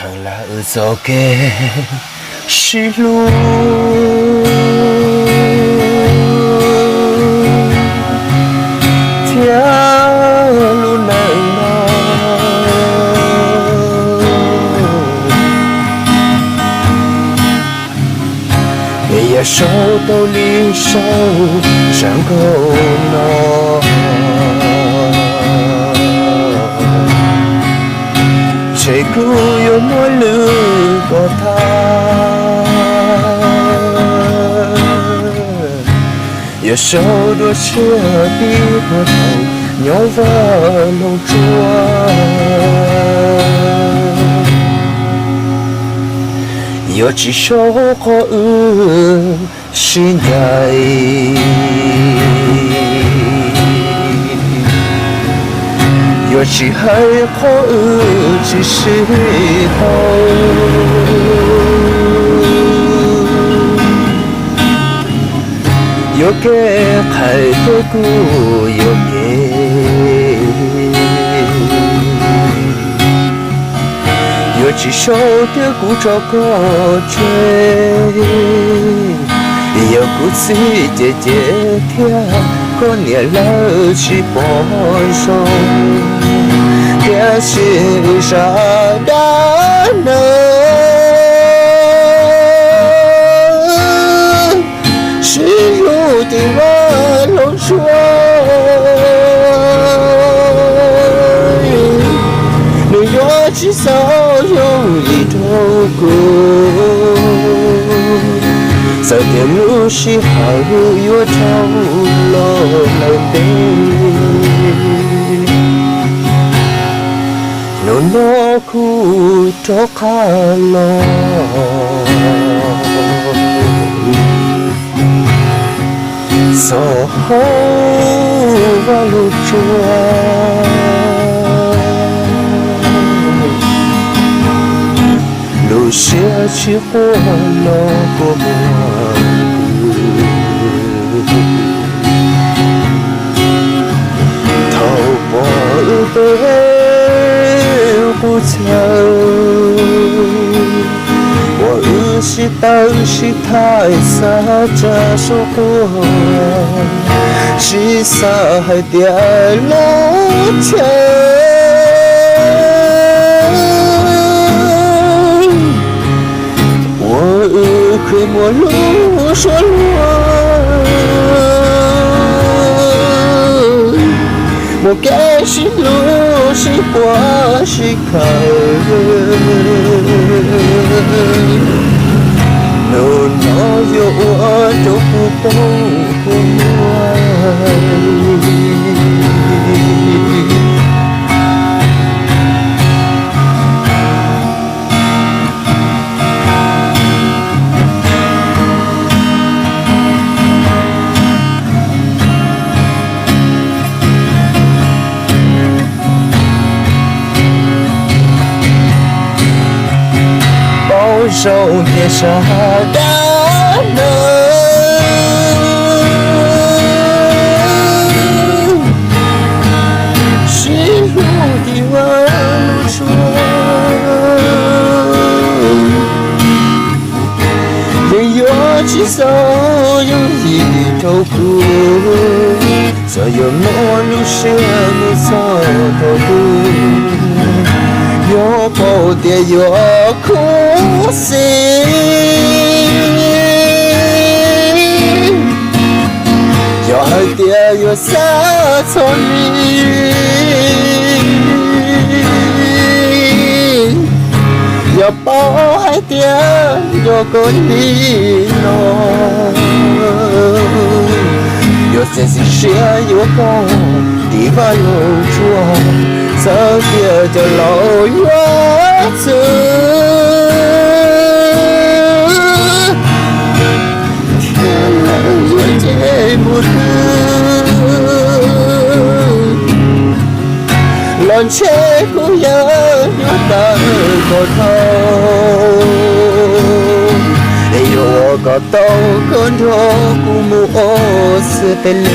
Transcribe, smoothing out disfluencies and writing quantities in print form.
可拉走给是路，条路难也要手都离手上够了。谁故有莫路过他，有手多舍比过头，牛发露珠有几首歌心爱。有几海口几时候，有给海的故有给，有几首的古早歌追，有故事姐姐跳。过年了去播送，也是啥的呢？是路的我龙说，你若至少有一头歌。这条路是好路，有条路来的，努努苦多卡罗，所好瓦路转。路下去火了过门，头发被不曾，我是当时太傻，这首歌是傻海掉了钱。会莫路说路，莫该是路是花是开，路哪有我都不懂不爱。手别傻的人，是路的弯路转，没有至少有一头苦，所有陌路线路走头有不得有苦心，有爱的有啥错你，有包海的有个你咯，有些是谁有个地方有错。这条叫老远走，天冷也见不得，乱切姑娘有大个头，哎呦我个头跟头姑母我死得了。